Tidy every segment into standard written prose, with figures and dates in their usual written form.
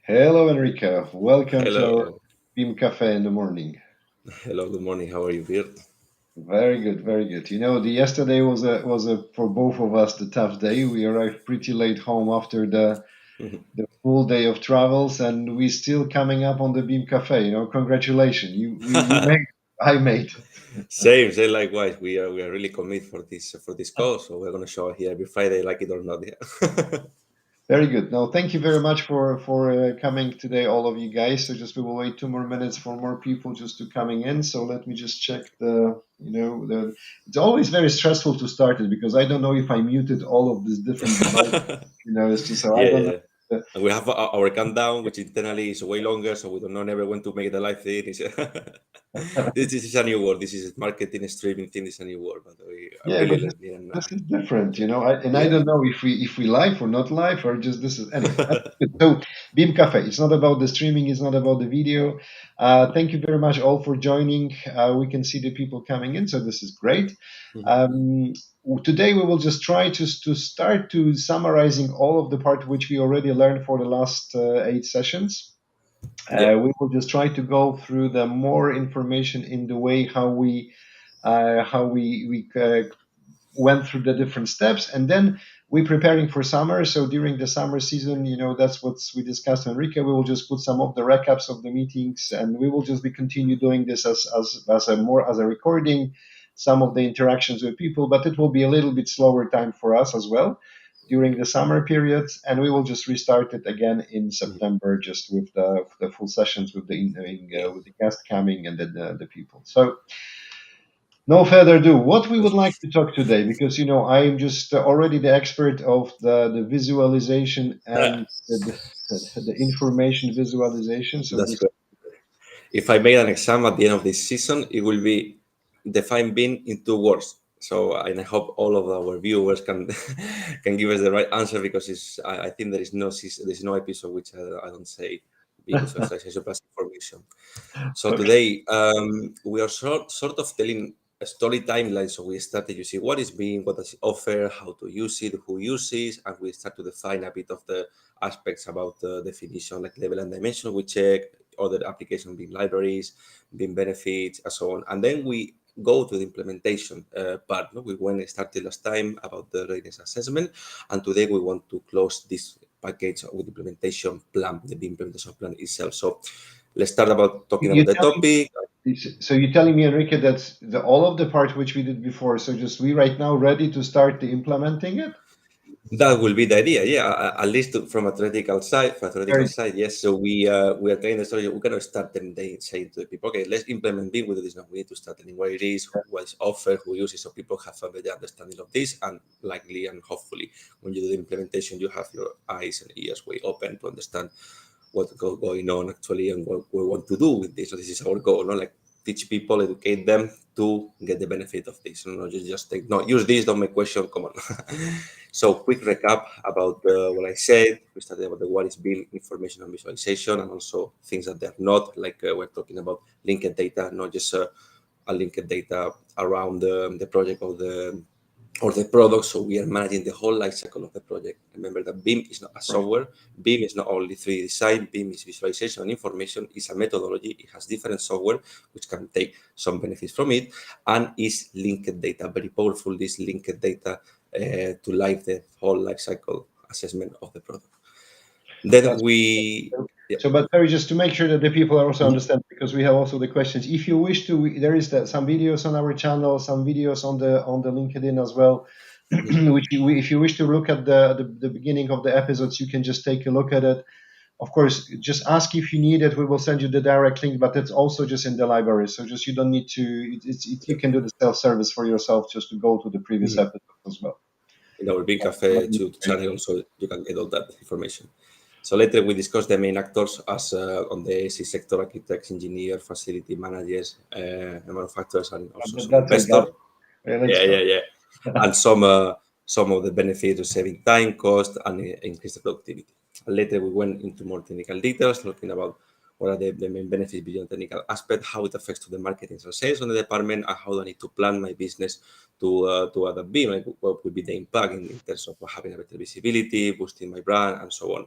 Hello, Enrique. Welcome to our Hello. BIM Cafe in the morning. Hello, good morning. How are you, Bert? Very good, very good. The yesterday was a for both of us the tough day. We arrived pretty late home after the full day of travels, and we still coming up on the BIM Cafe. Congratulations. We made. I made. Same, likewise. We are really committed for this call, so we're gonna show here every Friday, like it or not. Yeah. Very good. No, thank you very much for coming today, all of you guys. So just we will wait 2 more minutes for more people just to coming in. So let me just check the. It's always very stressful to start it because I don't know if I muted all of these different devices. It's just so I Yeah, don't yeah. know. And we have our countdown, which internally is way longer, so we don't know never when to make the live thing. This is a new word. This is marketing streaming thing. This is a new word, but I'm Yeah, really but this learning. And this is different, I yeah. don't know if we live or not live or just this is anyway. That's good. So Beam Cafe, it's not about the streaming, it's not about the video. Thank you very much all for joining. We can see the people coming in, so this is great. Mhm. Um, Today we will just try to start to summarizing all of the part which we already learned for the last 8 sessions. Yeah. We will just try to go through the more information in the way how we went through the different steps, and then we're preparing for summer. So during the summer season, that's what we discussed, Enrique. We will just put some of the recaps of the meetings, and we will just be continue doing this as a recording, some of the interactions with people, but it will be a little bit slower time for us as well during the summer periods, and we will just restart it again in Mhm. September, just with the full sessions with Yeah. with the guest coming and then the people. So no further ado, what we would like to talk today, because I'm just already the expert of the visualization and the information visualization. So That's this, great. If I made an exam at the end of this season, it will be define BIM in 2 words. So, and I hope all of our viewers can can give us the right answer because I think there is no episode which I don't say BIM visualization plus information. So okay, today we are sort of telling a story timeline. So we started using what is BIM, what does it offer, how to use it, who uses, and we start to define a bit of the aspects about the definition, like level and dimension. We check other application BIM libraries, BIM benefits, and so on. And then we go to the implementation part. No? We went started last time about the readiness assessment, and today we want to close this package with implementation plan, the BIM implementation plan itself. So let's start about talking you about the telling topic. so you're telling me, Enrique, that all of the part which we did before. So just we right now ready to start the implementing it. That will be the idea, yeah. At least from a theoretical Very side, yes. So we are telling the story. We're gonna start them saying to the people, okay, let's implement BIM. We do this now. We need to start telling what it is, what is offered, who uses, so people have a better understanding of this, and likely and hopefully, when you do the implementation, you have your eyes and ears way open to understand what's going on actually and what we want to do with this. So this is our goal, no? Like teach people, educate them to get the benefit of this. No, just take no use this, don't make question. Come on. So quick recap about what I said. We started about the what is build information and visualization, and also things that they're not. Like we're talking about linked data, not just a linked data around the project or the product. So we are managing the whole life cycle of the project. Remember that BIM is not a right. software. BIM is not only 3D design. BIM is visualization and information. It's a methodology. It has different software which can take some benefits from it, and is linked data. Very powerful. This linked data to live the whole life cycle assessment of the product. Then That's we, yeah. so, but Perry, just to make sure that the people are also Mhm. understand, because we have also the questions. If you wish to, there is some videos on our channel, some videos on the LinkedIn as well. Mhm. If you wish to look at the beginning of the episodes, you can just take a look at it. Of course, just ask if you need it. We will send you the direct link, but it's also just in the library. So just you don't need to. You can do the self service for yourself just to go to the previous Mhm. episodes as well. In our BIM Cafe YouTube channel, also you can get all that information. So later we discuss the main actors as on the AC sector: architects, engineers, facility managers, manufacturers, and also some That's I got investors. it. Yeah, let's Yeah, go. yeah, yeah. And some of the benefits of saving time, cost, and increase the productivity. And later we went into more technical details, looking about what are the main benefits beyond technical aspect, how it affects to the marketing and sales on the department, and how do I need to plan my business to adapt BIM, like what would be the impact in terms of having a better visibility, boosting my brand, and so on.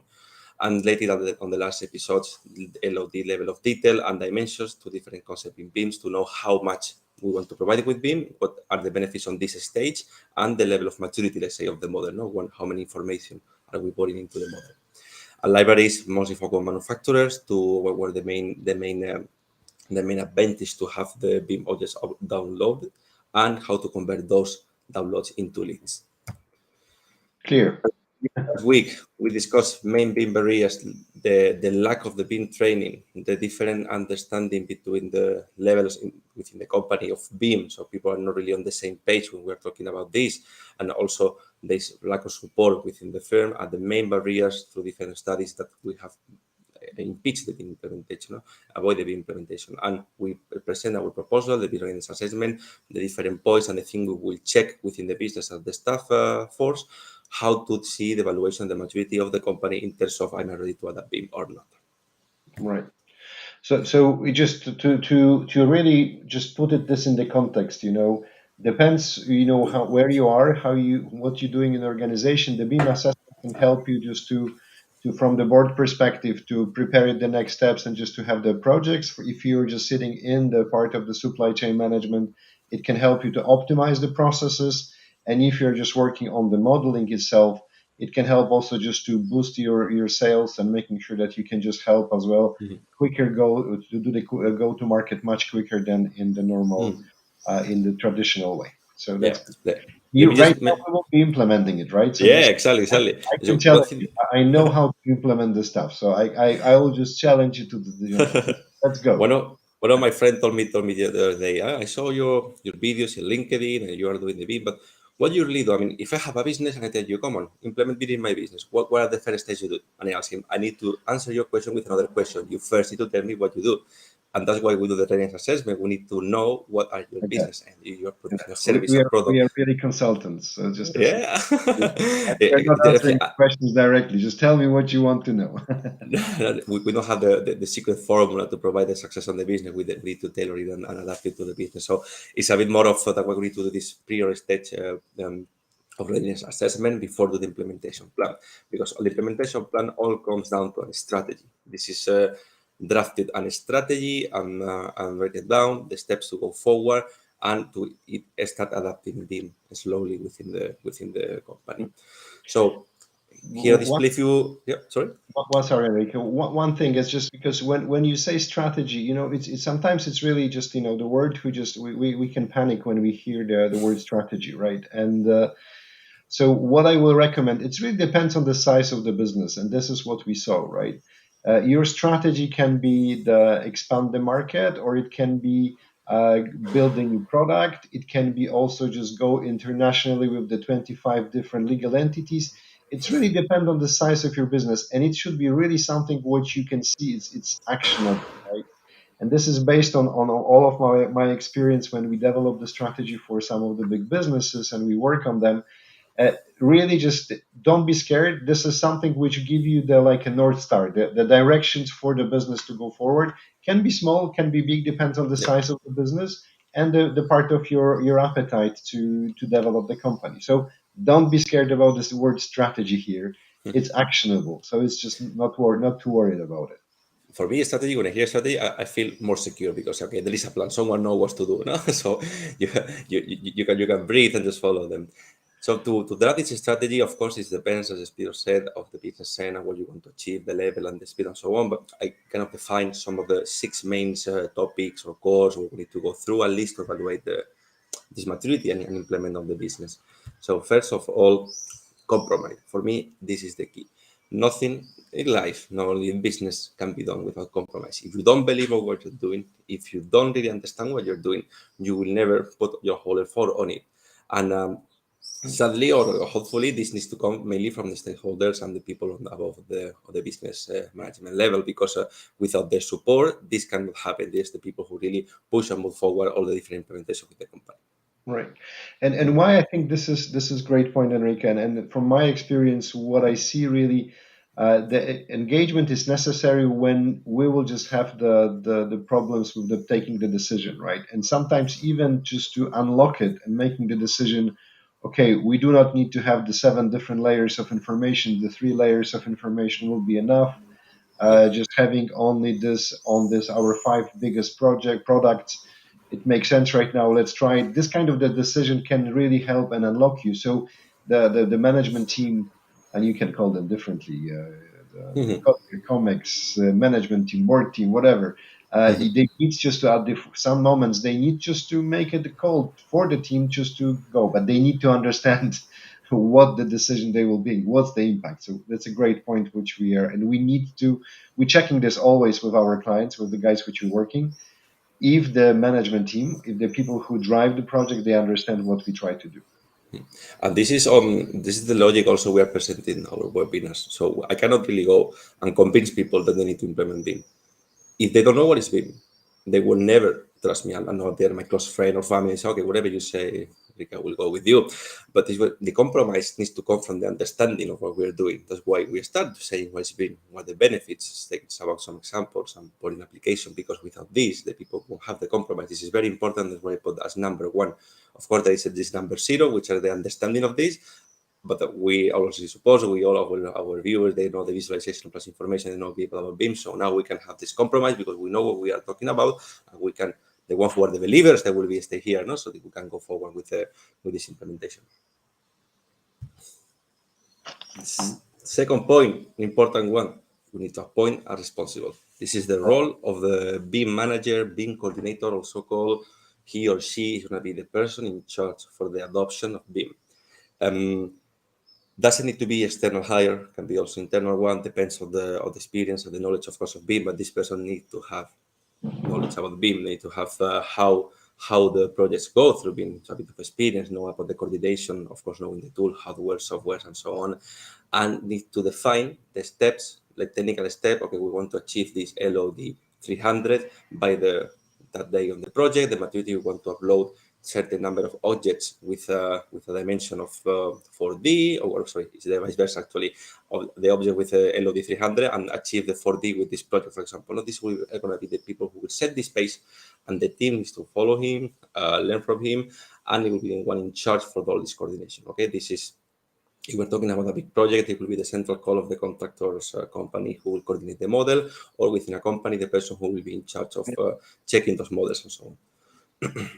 And later on the last episodes, LOD, level of detail and dimensions, to different concepts in BIMs to know how much we want to provide with BIM, what are the benefits on this stage, and the level of maturity, let's say, of the model. No, how many information are we putting into the model? And libraries mostly for manufacturers to where the main advantage to have the BIM objects downloaded and how to convert those downloads into leads. Clear. Last week, we discussed main BIM barriers, the lack of the BIM training, the different understanding between the levels within the company of BIM. So people are not really on the same page when we're talking about this. And also there's lack of support within the firm and the main barriers through different studies that we have impeach the BIM implementation, no? Avoid the BIM implementation. And we present our proposal, the business assessment, the different points, and I think we will check within the business and the staff force how to see the evaluation, the maturity of the company in terms of I'm ready to adapt BIM or not. Right. So we just to really just put this in the context, depends, how where you are, what you're doing in the organization. The BIM assessment can help you just to from the board perspective to prepare the next steps and just to have the projects. If you're just sitting in the part of the supply chain management, it can help you to optimize the processes. And if you're just working on the modeling itself, it can help also just to boost your sales and making sure that you can just help as well Mhm. quicker to do the go to market much quicker than in the normal Mm. in the traditional way. So Yeah. that's good. Let You me right just now we will be implementing it, right? So yeah, just exactly, I, exactly. I So can one challenge thing. you. I know how to implement the stuff. So I will just challenge you to let's go. One of my friends told me the other day, I saw your videos in LinkedIn and you are doing the BIM, but what you really do? I mean, if I have a business and I tell you, come on, implement BIM in my business, what are the first steps you do? And I ask him, I need to answer your question with another question. You first need to tell me what you do. And that's why we do the training assessment. We need to know what are your Okay. business and if you're Yeah. producing a We, service, we a are we product. are really consultants. So just listen. Yeah. We're not answering questions directly. Just tell me what you want to know. we don't have the secret formula to provide the success on the business. We need to tailor it and adapt it to the business. So it's a bit more of that we need to do this prior stage of readiness assessment before do the implementation plan. Because the implementation plan all comes down to a strategy. This is drafted a strategy and write it down, the steps to go forward and to start adapting them slowly within the company. So here I What display few. Yeah, sorry. sorry, Enrique. One thing is just because when you say strategy, it's sometimes it's really just the word we can panic when we hear the word strategy, right? And so what I will recommend, it really depends on the size of the business, and this is what we saw, right? Your strategy can be the expand the market, or it can be build a new product. It can be also just go internationally with the 25 different legal entities. It's really depend on the size of your business, and it should be really something which you can see it's actionable, right? And this is based on all of my experience when we develop the strategy for some of the big businesses and we work on them. Really just don't be scared. This is something which give you the like a north star, the directions for the business to go forward. Can be small, can be big, depends on the Yeah. size of the business and the part of your appetite to develop the company. So don't be scared about this word strategy here. It's actionable, so it's just not too worried about it. For me, strategy, when I hear strategy, I feel more secure because okay, there is a plan. Someone knows what to do. No? So you, you can breathe and just follow them. So to draft this strategy, of course, it depends, as Spiro said, of the business end and what you want to achieve, the level and the speed and so on. But I kind of define some of the six main topics or cores we need to go through at least to evaluate this maturity and implement on the business. So first of all, compromise. For me, this is the key. Nothing in life, not only in business, can be done without compromise. If you don't believe in what you're doing, if you don't really understand what you're doing, you will never put your whole effort on it. And sadly, or hopefully, this needs to come mainly from the stakeholders and the people above the business management level, because without their support, this cannot happen. There's the people who really push and move forward all the different implementations with the company. Right. And why I think this is great point, Enrique. And from my experience, what I see really, the engagement is necessary when we will just have the problems with the taking the decision, right? And sometimes even just to unlock it and making the decision okay, we do not need to have the 7 different layers of information. The 3 layers of information will be enough. Yeah. Just having only this on this our 5 biggest project products, it makes sense right now. Let's try it. This kind of the decision can really help and unlock you. So the management team, and you can call them differently, Mhm. the comics management team, board team, whatever. Mhm. They need just to add some moments. They need just to make it a call for the team just to go, but they need to understand what the decision they will be, what's the impact. So that's a great point, which we are, and we need to. We're checking this always with our clients, with the guys which we're working. If the management team, if the people who drive the project, they understand what we try to do. And this is the logic also we are presenting in our webinars. So I cannot really go and convince people that they need to implement BIM. If they don't know what is BIM, they will never trust me. I'm not there, my close friend or family say, okay, whatever you say, Rika will go with you. But the compromise needs to come from the understanding of what we're doing. That's why we start saying what's BIM, what the benefits, think about some examples, some point application, because without this, the people won't have the compromise. This is very important. That's why I put as number one. Of course, there is this number zero, which are the understanding of this, but we also suppose we all our viewers, they know the visualization plus information, they know people about BIM. So now we can have this compromise because we know what we are talking about, and we can, the ones who are the believers, they will be stay here, no, so that we can go forward with this implementation. Second point, important one, we need to appoint a responsible. This is the role of the BIM manager, BIM coordinator, also called. He or she is going to be the person in charge for the adoption of BIM. Doesn't need to be external hire, can be also internal one, depends on the experience and the knowledge, of course, of BIM, but this person needs to have knowledge about BIM, need to have how the projects go through BIM, so a bit of experience, know about the coordination, of course, knowing the tool, hardware, software, and so on, and need to define the steps, like technical step. Okay, we want to achieve this LOD 300 by that day on the project. The maturity, we want to upload certain number of objects with a dimension of 4D, or sorry, it's the vice versa actually, of the object with a LOD 300 and achieve the 4D with this project, for example. Now, this will going to be the people who will set this pace, and the team is to follow him, learn from him, and it will be the one in charge for all this coordination. Okay, this is, if we're talking about a big project, it will be the central call of the contractor's company who will coordinate the model, or within a company, the person who will be in charge of checking those models and so on.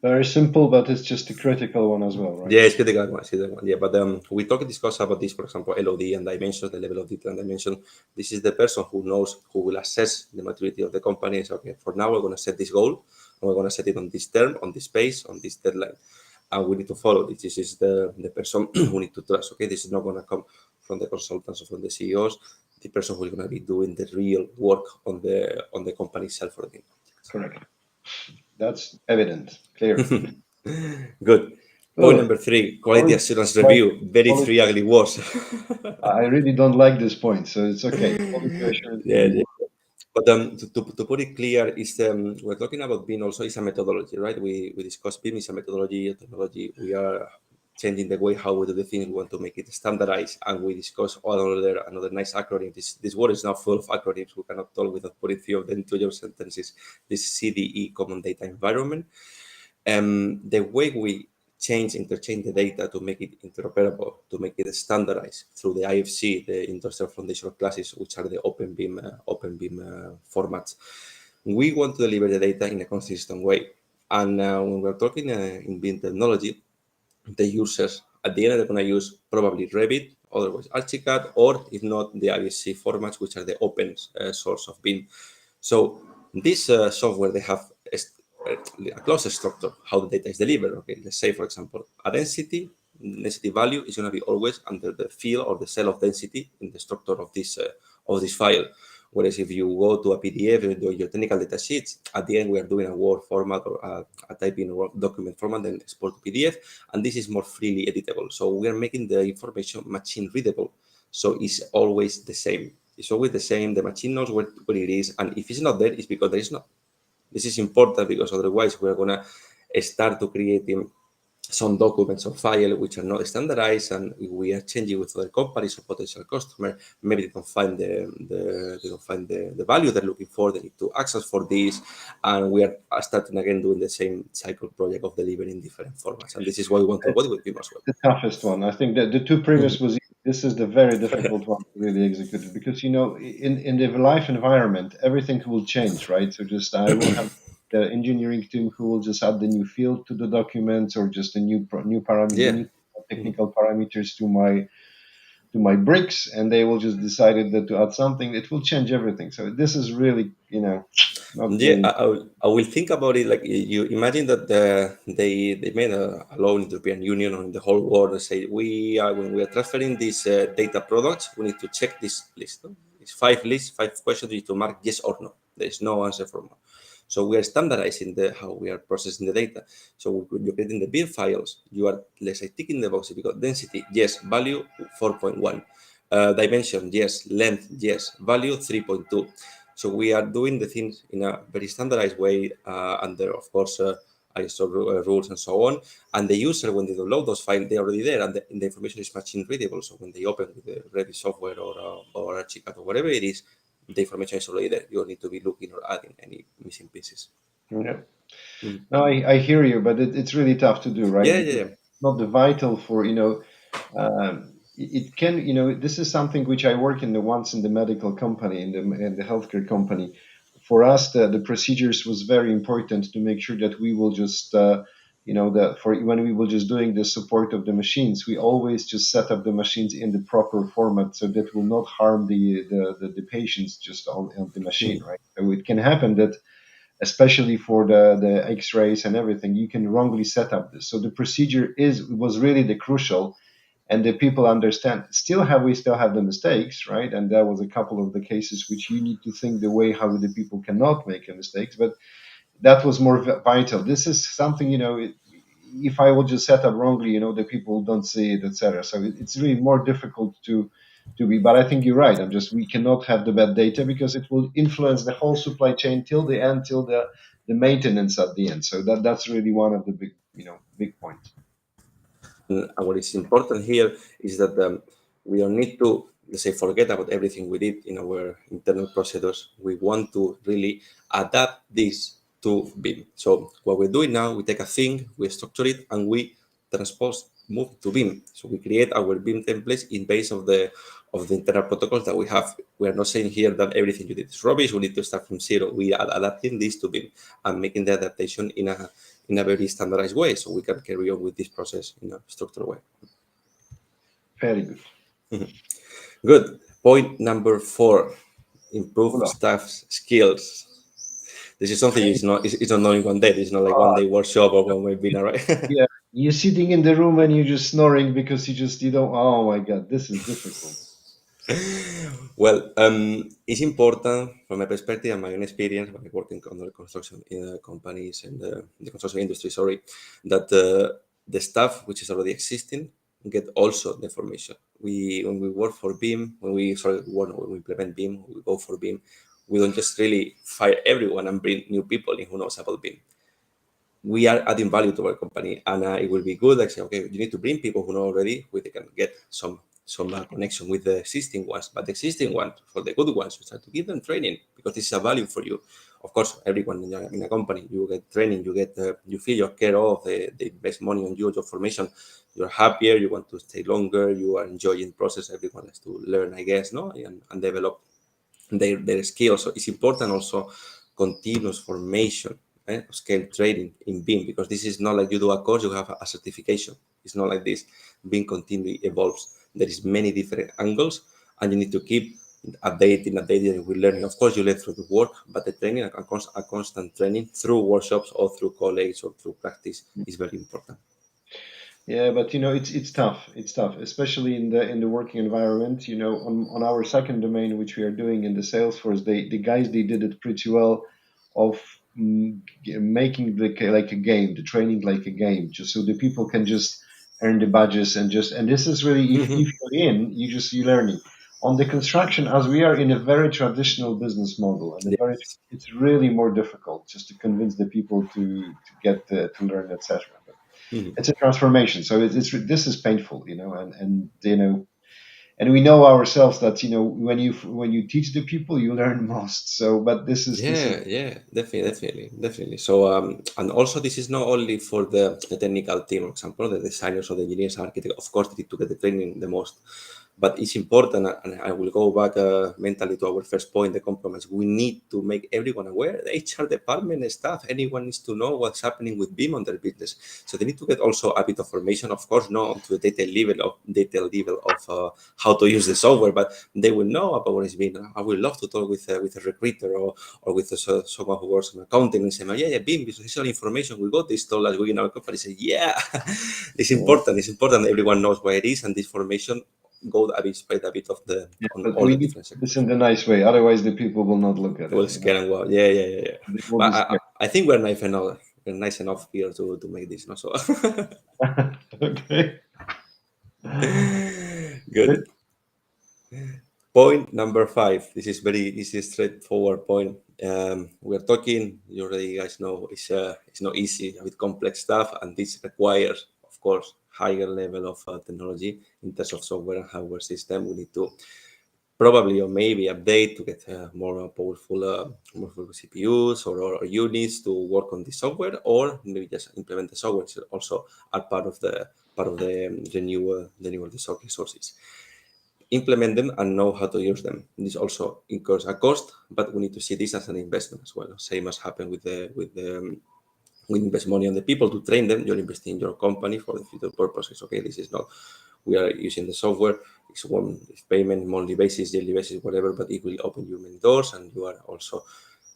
Very simple, but it's just a critical one as well, right? Yeah, it's critical one. It's critical one. Yeah, but we discuss about this, for example, LOD and dimensions, the level of detail and dimension. This is the person who knows, who will assess the maturity of the company. So, okay, for now, we're going to set this goal, and we're going to set it on this term, on this pace, on this deadline. And we need to follow this. This is the person who need to trust. Okay, this is not going to come from the consultants or from the CEOs. The person who is going to be doing the real work on the company itself for the Correct. That's evident, clear. Good. Point Oh, number 3, quality quality, assurance review. Very quality. three ugly words. I really don't like this point, so it's okay. Quality assurance Yeah, review. yeah. But to put it clear, is we're talking about BIM also is a methodology, right? We discussed BIM is a methodology, a technology. We are changing the way how we do the things. We want to make it standardized, and we discuss another nice acronym. This word is now full of acronyms. We cannot talk without putting few of them into your sentences. This CDE, Common Data Environment. The way we interchange the data to make it interoperable, to make it standardized through the IFC, the Industrial Foundational Classes, which are the open BIM formats. We want to deliver the data in a consistent way. And when we're talking in BIM technology, the users at the end they're going to use probably Revit, otherwise Archicad, or if not, the IFC formats, which are the open source of BIM. So this software, they have a close structure, how the data is delivered. Okay, let's say, for example, a density value is going to be always under the field or the cell of density in the structure of this file. Whereas if you go to a PDF and do your technical data sheets, at the end we are doing a Word format or a typing or document format, then export to PDF, and this is more freely editable. So we are making the information machine readable. So it's always the same. It's always the same. The machine knows where it is, and if it's not there, it's because there is not. This is important because otherwise we are gonna start to creating some documents or file which are not standardized, and we are changing with other companies or potential customer. Maybe they don't find the value they're looking for. They need to access for this, and we are starting again doing the same cycle project of delivering different formats. And this is what we want to avoid with BIM as well. The toughest one. I think that the two previous was easy. This is the very difficult one to really execute it because in the live environment everything will change, right? So just I will have the engineering team who will just add the new field to the documents or just a new parameter, the Yeah. new technical parameters to my bricks, and they will just decided that to add something. It will change everything. So this is really not Yeah, really. I will think about it. Like you imagine that they made a law in the European Union or in the whole world and say we are when we are transferring these data products, we need to check this list. No? It's five lists, five questions. You need to mark yes or no. There is no answer for no. So we are standardizing the how we are processing the data. So when you're getting the BIM files, you are let's say ticking the box because density yes, value 4.1, dimension yes, length yes, value 3.2. So we are doing the things in a very standardized way under, of course, ISO rules and so on. And the user, when they download those files, they're already there, and the information is machine readable. So when they open with the Revit software or Archicad or whatever it is, the information is already there. You don't need to be looking or adding any missing pieces. Yeah. Mm. No, I hear you, but it's really tough to do, right? Yeah, yeah, Because yeah. it's not the vital for it can this is something which I work in the once in the medical company in the healthcare company. For us, the procedures was very important to make sure that we will just that for when we were just doing the support of the machines, we always just set up the machines in the proper format so that will not harm the patients just on the machine, Mm. right? So it can happen that especially for the x-rays and everything you can wrongly set up this, so the procedure was really the crucial, and the people understand we still have the mistakes, right? And there was a couple of the cases which you need to think the way how the people cannot make a mistakes, but that was more vital. This is something, if I will just set up wrongly, the people don't see it, etc. So it's really more difficult to be. But I think you're right. I'm just we cannot have the bad data because it will influence the whole supply chain till the end, till the maintenance at the end. So that's really one of the big points. And what is important here is that we don't need to, let's say, forget about everything we did in our internal procedures. We want to really adapt this to BIM. So what we're doing now, we take a thing, we structure it, and we transpose, move to BIM. So we create our BIM templates in base of the internal protocols that we have. We are not saying here that everything you did is rubbish. We need to start from zero. We are adapting this to BIM and making the adaptation in a very standardized way so we can carry on with this process in a structured way. Very good. Good. Point number 4, improve Ola. staff skills. This is something it's not knowing one day. It's not like one day workshop or one webinar, right? Yeah, you're sitting in the room and you're just snoring because you don't. Oh my God, this is difficult. Well, it's important from my perspective and my own experience when I work in other construction companies and the construction industry, sorry, that the staff which is already existing get also the information. When we work for BIM, when we implement BIM, we go for BIM, we don't just really fire everyone and bring new people in who knows about BIM. We are adding value to our company, and it will be good. Like say, okay, you need to bring people who know already, where they can get some connection with the existing ones. But the existing ones, for the good ones, you start to give them training because this is a value for you. Of course, everyone in a company, you get training, you feel your care of, they invest money on you, your formation. You're happier, you want to stay longer, you are enjoying the process. Everyone has to learn, I guess, no, and develop their skills. So it's important also continuous formation, scale training in BIM, because this is not like you do a course, you have a certification. It's not like this. BIM continually evolves. There is many different angles, and you need to keep updating with learning. Of course, you learn through the work, but the training, a constant training through workshops or through colleagues or through practice is very important. Yeah, but it's tough. It's tough, especially in the working environment. On our second domain, which we are doing in the Salesforce, the guys they did it pretty well, of making like a game, the training like a game, just so the people can just earn the badges and this is really if Mhm. you're in, you're learning. On the construction, as we are in a very traditional business model and Yes. it's really more difficult just to convince the people to get to learn, etc. Mhm. it's a transformation. So it's this is painful, and and we know ourselves that when you teach the people, you learn most. So, but this is Yeah, yeah, definitely. So, and also this is not only for the technical team, for example, the designers or the engineers, architects. Of course, they need to get the training the most, but it's important. And I will go back mentally to our first point, the compromise. We need to make everyone aware. The HR department staff, anyone needs to know what's happening with BIM on their business. So they need to get also a bit of formation. Of course, not to the detail level of how to use the software, but they will know about what is BIM. I would love to talk with a recruiter or with someone who works in accounting and say, yeah, BIM, this is all information. We got this tool last week in our company. Say, yeah, it's yeah, important. It's important. Everyone knows where it is, and this formation go a bit, spread a bit of the yeah. on But all we the need different this sectors. in the nice way. Otherwise, the people will not look at Well, it. scare and wow. Yeah. They will But be I think we're nice enough. We're nice enough here to make this, no? So scared. Okay. good. Good. Point number five. This is very easy, straightforward point. We're talking. You already guys know it's not easy with complex stuff, and this requires, of course, higher level of technology in terms of software and hardware system. We need to probably or maybe update to get more powerful CPUs or units to work on the software, or maybe just implement the software so also are part of the newer resources. Implement them and know how to use them. This also incurs a cost, but we need to see this as an investment as well. Same as happened with the we invest money on the people to train them. You're investing in your company for the future purposes. Okay, this is not we are using the software. It's payment monthly basis, daily basis, whatever, but it will open you many doors, and you are also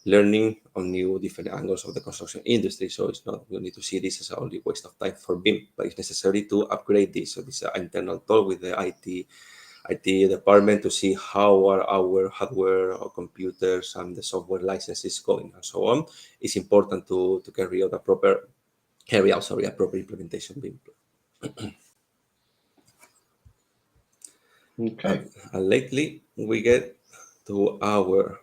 learning on new different angles of the construction industry. So it's not we need to see this as a only waste of time for BIM, but it's necessary to upgrade this. So this is an internal talk with the IT department to see how are our hardware or computers and the software licenses going and so on. It's important to carry out a proper implementation BIM. And, Okay. and lately we get to our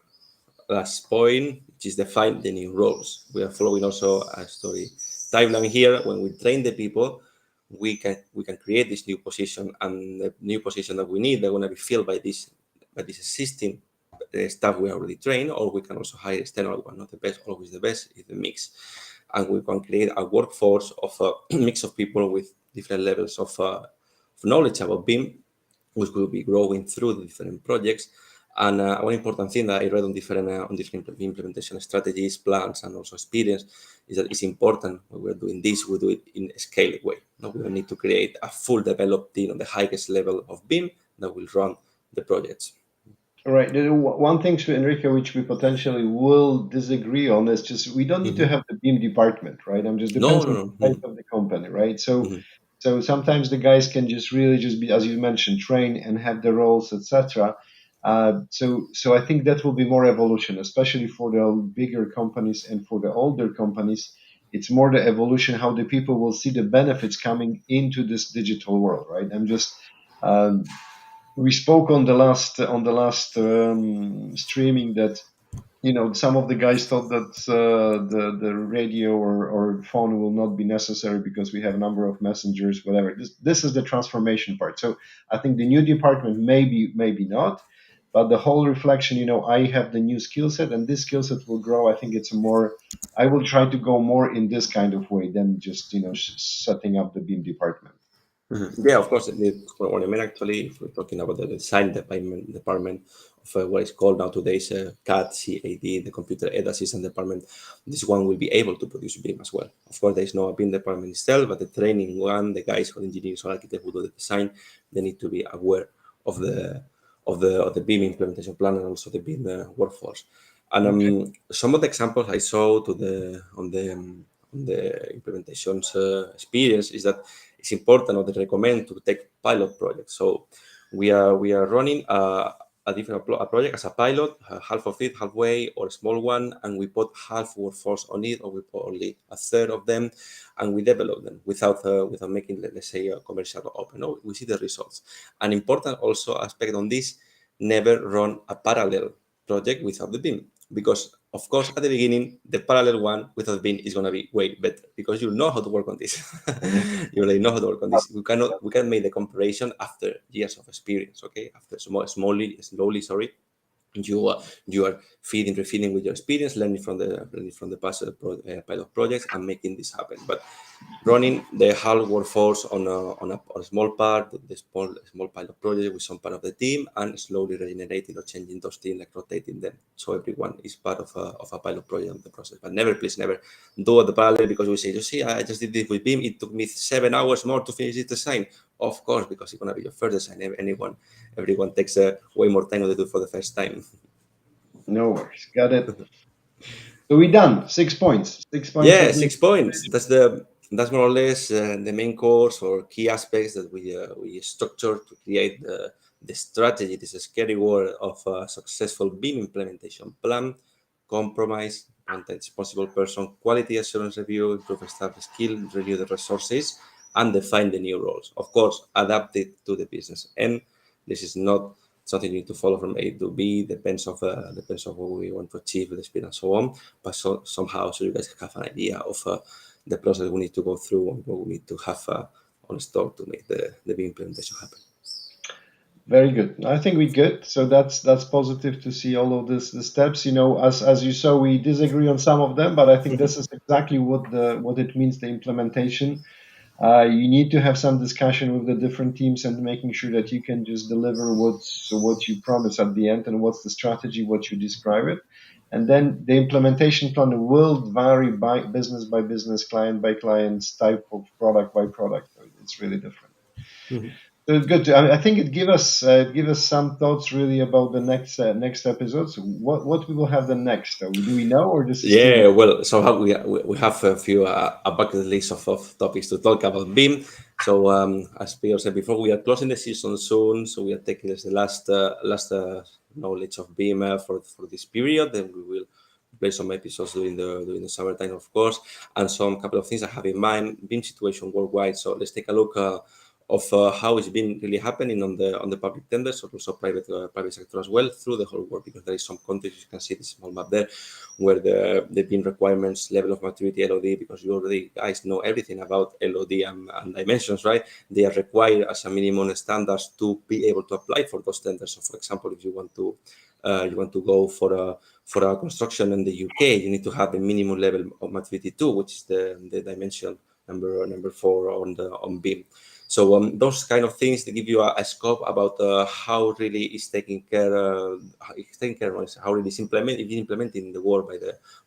last point, which is define the new roles. We are following also a story timeline here. When we train the people, we can create this new position, and the new position that we need, they're going to be filled by this existing staff we already trained, or we can also hire external one. Not the best, always the best is the mix, and we can create a workforce of a mix of people with different levels of knowledge about BIM, which will be growing through the different projects. And one important thing that I read on different implementation strategies, plans, and also experience is that it's important when we're doing this, we do it in a scaled way. No, we don't need to create a full developed team on the highest level of BIM that will run the projects. All right. One thing, to Enrique, which we potentially will disagree on is just we don't need to Mhm. have the beam department, right? I'm just No, depends no, on no. the type of the company, right? So Mhm. so sometimes the guys can just really just be, as you mentioned, train and have the roles, etc. So I think that will be more evolution, especially for the bigger companies and for the older companies. It's more the evolution how the people will see the benefits coming into this digital world, right? I'm just we spoke on the last streaming that some of the guys thought that the radio or phone will not be necessary because we have a number of messengers, whatever. This is the transformation part. So I think the new department maybe not, but the whole reflection. I have the new skill set, and this skill set will grow. I think it's a more. I will try to go more in this kind of way than just setting up the beam department. Mhm. Yeah, of course. What I mean, actually, if we're talking about the design department of what is called now today's CAD, CAD, the computer aided assistant department, this one will be able to produce BIM as well. Of course, there is no BIM department itself, but the training one, the guys or engineers or architects who do the design, they need to be aware of the BIM implementation plan and also the BIM workforce. And Okay. some of the examples I saw on the implementations experience is that it's important or they recommend to take pilot projects. So we are running a project as a pilot, half of it, halfway, or a small one, and we put half workforce on it, or we put only a third of them, and we develop them without making, let's say, a commercial open. No, we see the results. An important also aspect on this: never run a parallel project without the BIM, because Of course, at the beginning, the parallel one without BIM is going to be way better because you know how to work on this. You already know how to work on this. We can make the comparison after years of experience. Okay, after slowly, sorry, you are feeding, refeeding with your experience, learning from the past pilot projects, and making this happen. But running the whole workforce on a small part, the small pilot project with some part of the team, and slowly regenerating or changing those teams, like rotating them, so everyone is part of a pilot project of the process. But never, please, never do the parallel because we say, you see, I just did this with BIM. It took me 7 hours more to finish this design. Of course, because it's gonna be your first design. Everyone takes way more time than they do for the first time. No worries. Got it. So we done 6 points. 6 points Yeah, of being. 6 points. That's more or less the main course or key aspects that we structure to create the strategy. This is a scary word of a successful BIM implementation plan: compromise, content responsible person, quality assurance review, improve staff skill, review the resources, and define the new roles. Of course, adapt it to the business. And this is not something you need to follow from A to B. Depends on what we want to achieve with the speed and so on. But somehow, so you guys have an idea of the process we need to go through and what we need to have on stock to make the BIM implementation happen. Very good. I think we good. So that's positive to see all of this the steps. As you saw, we disagree on some of them, but I think this is exactly what it means, the implementation. You need to have some discussion with the different teams and making sure that you can just deliver what you promise at the end and what's the strategy, what you describe it. And then the implementation plan will vary by business, client by client, type of product by product. So it's really different. Mhm. So it's good. I think it give us some thoughts really about the next episodes. What we will have the next? Do we know, or this is still? Yeah, well, somehow we have a few a bucket list of topics to talk about BIM. So as Peter said before, we are closing the season soon, so we are taking this the last knowledge of BIM for this period. Then we will play some episodes during the summertime, of course, and some couple of things I have in mind. BIM situation worldwide. So let's take a look. Of how it's been really happening on the public tenders, or also private sector as well, through the whole world, because there is some countries, you can see this small map there, where the BIM requirements, level of maturity, LOD, because you already guys know everything about LOD and dimensions, right? They are required as a minimum standards to be able to apply for those tenders. So, for example, if you want to go for a construction in the UK, you need to have a minimum level of maturity 2, which is the dimension number 4 on BIM. So those kind of things, they give you a scope about how really is taking care of how really is implementing the work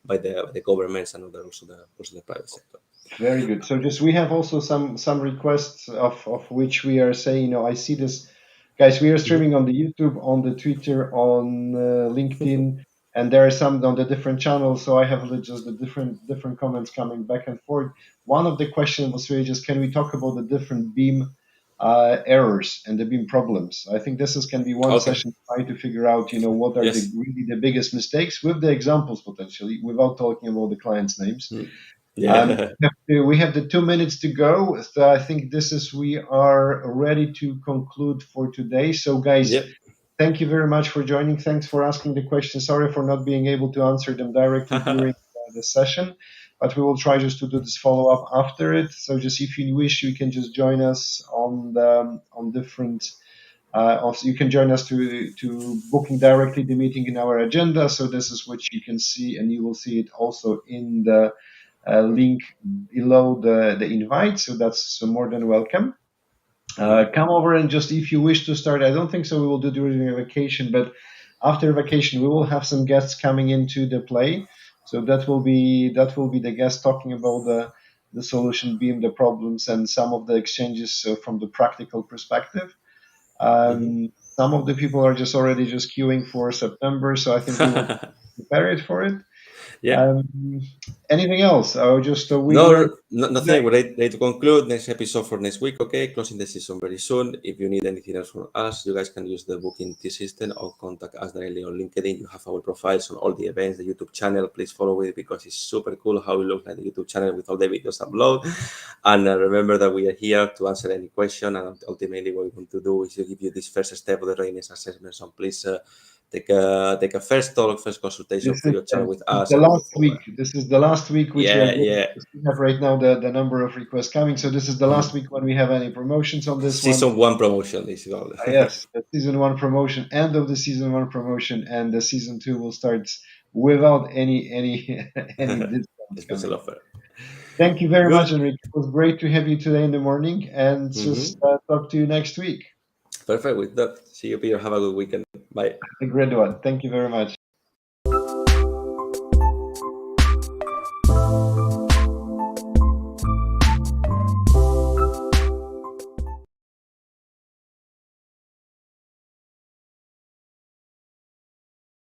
by the governments and also the private sector. Very good. So just we have also some requests of which we are saying, I see this, guys. We are streaming on the YouTube, on the Twitter, on LinkedIn, and there are some on the different channels. So I have just the different comments coming back and forth. One of the questions was really just, can we talk about the different beam errors and the beam problems? I think can be one Okay. session trying to figure out, what are Yes. really the biggest mistakes with the examples potentially, without talking about the clients' names. Mm. Um, Yeah. we have the 2 minutes to go. So I think we are ready to conclude for today. So, guys, Yep. thank you very much for joining. Thanks for asking the questions. Sorry for not being able to answer them directly during the session, but we will try just to do this follow up after it. So, just if you wish, you can just join us on different. Also, you can join us to booking directly the meeting in our agenda. So this is what you can see, and you will see it also in the link below the invite. So that's more than welcome. Come over and just, if you wish to start, I don't think so we will do during the vacation, but after vacation we will have some guests coming into the play. So that will be the guests talking about the solution beam, the problems, and some of the exchanges from the practical perspective. Mhm. Some of the people are just already just queuing for September, so I think we will prepare it for it. Yeah. um, Anything else? Or just we No, learned nothing. We're ready to conclude. Next episode for next week. Okay, closing the season very soon. If you need anything else from us, you guys can use the booking T system or contact us directly on LinkedIn. You have our profiles on all the events, the YouTube channel. Please follow it because it's super cool how it looks like the YouTube channel with all the videos upload. And remember that we are here to answer any question. And ultimately, what we want to do is to give you this first step of the readiness assessment. So please take a first talk, first consultation This free is of charge with us, the and move last forward. week. This is the last week which we are Yeah, going. yeah. We have right now the number of requests coming. So this is the last week when we have any promotions on this one. Season 1 promotion is all. Yes, the season 1 promotion, end of the season 1 promotion, and the season 2 will start without any any discounts Special coming. offer. Thank you very much, Good. Enrique. It was great to have you today in the morning, and Mhm. just talk to you next week. Perfect with that. See you, Peter. Have a good weekend. Bye. A great one. Thank you very much.